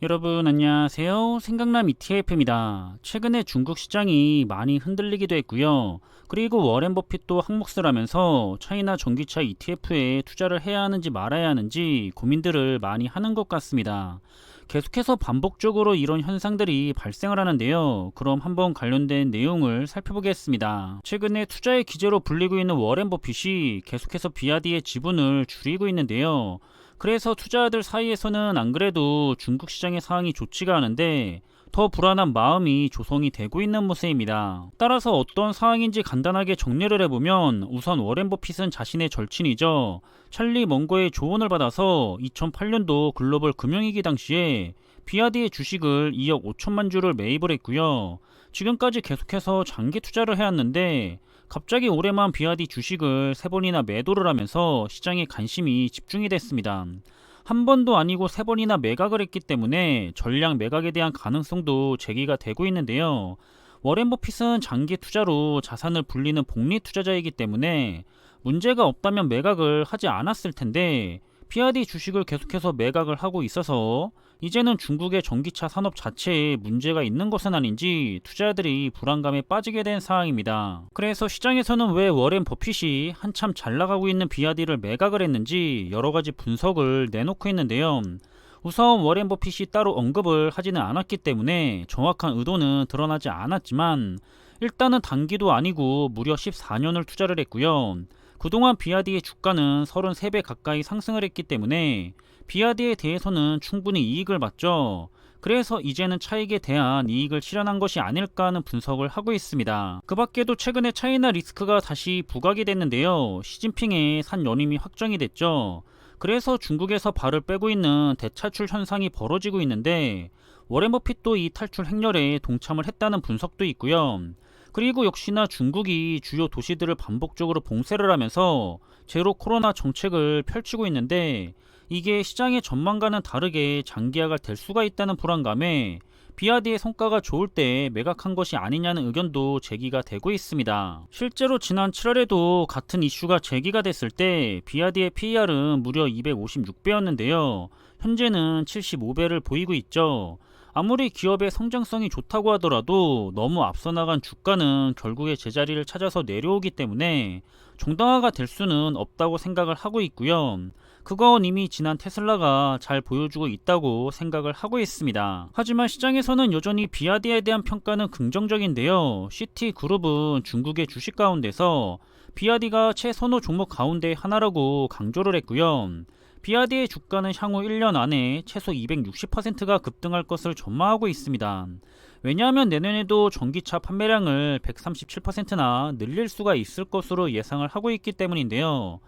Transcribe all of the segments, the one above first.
여러분 안녕하세요. 생강남 ETF입니다. 최근에 중국 시장이 많이 흔들리기도 했고요. 그리고 워렌 버핏도 항목을 하면서 차이나 전기차 ETF에 투자를 해야 하는지 말아야 하는지 고민들을 많이 하는 것 같습니다. 계속해서 반복적으로 이런 현상들이 발생을 하는데요. 그럼 한번 관련된 내용을 살펴보겠습니다. 최근에 투자의 기재로 불리고 있는 워렌 버핏이 계속해서 비아디의 지분을 줄이고 있는데요. 그래서 투자자들 사이에서는 안 그래도 중국 시장의 상황이 좋지가 않은데 더 불안한 마음이 조성이 되고 있는 모습입니다. 따라서 어떤 상황인지 간단하게 정리를 해보면 우선 워렌 버핏은 자신의 절친이죠. 찰리 먼거의 조언을 받아서 2008년도 글로벌 금융위기 당시에 비아디의 주식을 2억 5천만 주를 매입을 했고요. 지금까지 계속해서 장기 투자를 해왔는데 갑자기 올해만 비아디 주식을 3번이나 매도를 하면서 시장에 관심이 집중이 됐습니다. 한 번도 아니고 3번이나 매각을 했기 때문에 전량 매각에 대한 가능성도 제기가 되고 있는데요. 워렌 버핏은 장기 투자로 자산을 불리는 복리 투자자이기 때문에 문제가 없다면 매각을 하지 않았을 텐데 비아디 주식을 계속해서 매각을 하고 있어서 이제는 중국의 전기차 산업 자체에 문제가 있는 것은 아닌지 투자자들이 불안감에 빠지게 된 상황입니다. 그래서 시장에서는 왜 워렌 버핏이 한참 잘 나가고 있는 비아디를 매각을 했는지 여러가지 분석을 내놓고 있는데요. 우선 워렌 버핏이 따로 언급을 하지는 않았기 때문에 정확한 의도는 드러나지 않았지만 일단은 단기도 아니고 무려 14년을 투자를 했고요. 그동안 비아디의 주가는 33배 가까이 상승을 했기 때문에 비아디에 대해서는 충분히 이익을 봤죠. 그래서 이제는 차익에 대한 이익을 실현한 것이 아닐까 하는 분석을 하고 있습니다. 그 밖에도 최근에 차이나 리스크가 다시 부각이 됐는데요. 시진핑의 산연임이 확정이 됐죠. 그래서 중국에서 발을 빼고 있는 대차출 현상이 벌어지고 있는데 워렌 버핏도 이 탈출 행렬에 동참을 했다는 분석도 있고요. 그리고 역시나 중국이 주요 도시들을 반복적으로 봉쇄를 하면서 제로 코로나 정책을 펼치고 있는데 이게 시장의 전망과는 다르게 장기화가 될 수가 있다는 불안감에 비아디의 성과가 좋을 때 매각한 것이 아니냐는 의견도 제기가 되고 있습니다. 실제로 지난 7월에도 같은 이슈가 제기가 됐을 때 비아디의 PER은 무려 256배였는데요. 현재는 75배를 보이고 있죠. 아무리 기업의 성장성이 좋다고 하더라도 너무 앞서 나간 주가는 결국에 제자리를 찾아서 내려오기 때문에 정당화가 될 수는 없다고 생각을 하고 있고요. 그건 이미 지난 테슬라가 잘 보여주고 있다고 생각을 하고 있습니다. 하지만 시장에서는 여전히 비아디에 대한 평가는 긍정적인데요. 시티그룹은 중국의 주식 가운데서 비아디가 최선호 종목 가운데 하나라고 강조를 했고요. 비아디의 주가는 향후 1년 안에 최소 260%가 급등할 것을 전망하고 있습니다. 왜냐하면 내년에도 전기차 판매량을 137%나 늘릴 수가 있을 것으로 예상을 하고 있기 때문인데요.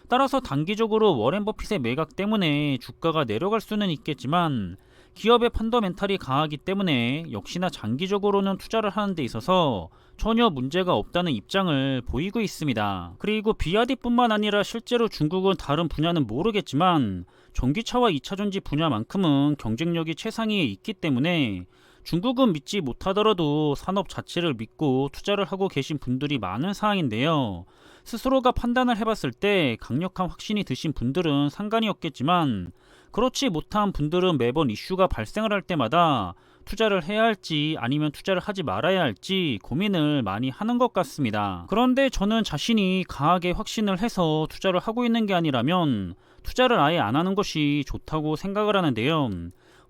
따라서 단기적으로 워렌 버핏의 매각 때문에 주가가 내려갈 수는 있겠지만 기업의 펀더멘탈이 강하기 때문에 역시나 장기적으로는 투자를 하는 데 있어서 전혀 문제가 없다는 입장을 보이고 있습니다. 그리고 비아디뿐만 아니라 실제로 중국은 다른 분야는 모르겠지만 전기차와 2차전지 분야만큼은 경쟁력이 최상위에 있기 때문에 중국은 믿지 못하더라도 산업 자체를 믿고 투자를 하고 계신 분들이 많은 상황인데요. 스스로가 판단을 해봤을 때 강력한 확신이 드신 분들은 상관이 없겠지만 그렇지 못한 분들은 매번 이슈가 발생을 할 때마다 투자를 해야 할지 아니면 투자를 하지 말아야 할지 고민을 많이 하는 것 같습니다. 그런데 저는 자신이 강하게 확신을 해서 투자를 하고 있는 게 아니라면 투자를 아예 안 하는 것이 좋다고 생각을 하는데요.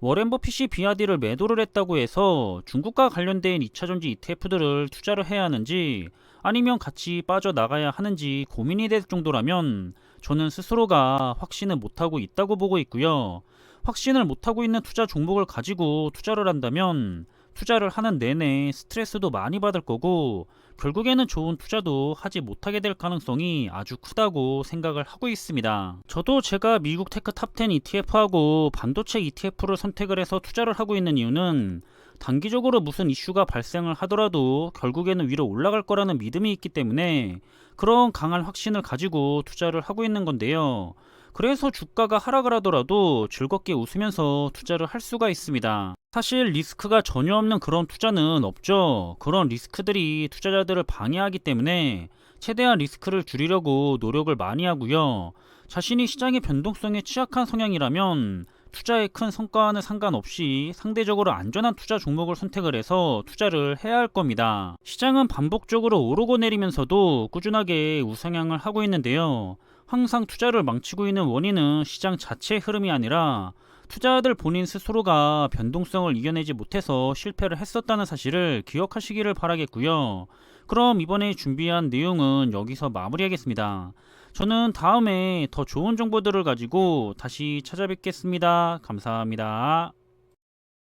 워렌 버핏이 비아디를 매도를 했다고 해서 중국과 관련된 2차전지 ETF들을 투자를 해야 하는지 아니면 같이 빠져나가야 하는지 고민이 될 정도라면 저는 스스로가 확신을 못하고 있다고 보고 있고요. 확신을 못하고 있는 투자 종목을 가지고 투자를 한다면 투자를 하는 내내 스트레스도 많이 받을 거고 결국에는 좋은 투자도 하지 못하게 될 가능성이 아주 크다고 생각을 하고 있습니다. 저도 제가 미국 테크 탑10 ETF하고 반도체 ETF를 선택을 해서 투자를 하고 있는 이유는 단기적으로 무슨 이슈가 발생을 하더라도 결국에는 위로 올라갈 거라는 믿음이 있기 때문에 그런 강한 확신을 가지고 투자를 하고 있는 건데요. 그래서 주가가 하락을 하더라도 즐겁게 웃으면서 투자를 할 수가 있습니다. 사실 리스크가 전혀 없는 그런 투자는 없죠. 그런 리스크들이 투자자들을 방해하기 때문에 최대한 리스크를 줄이려고 노력을 많이 하고요. 자신이 시장의 변동성에 취약한 성향이라면 투자의 큰 성과와는 상관없이 상대적으로 안전한 투자 종목을 선택을 해서 투자를 해야 할 겁니다. 시장은 반복적으로 오르고 내리면서도 꾸준하게 우상향을 하고 있는데요. 항상 투자를 망치고 있는 원인은 시장 자체의 흐름이 아니라 투자자들 본인 스스로가 변동성을 이겨내지 못해서 실패를 했었다는 사실을 기억하시기를 바라겠고요. 그럼 이번에 준비한 내용은 여기서 마무리하겠습니다. 저는 다음에 더 좋은 정보들을 가지고 다시 찾아뵙겠습니다. 감사합니다.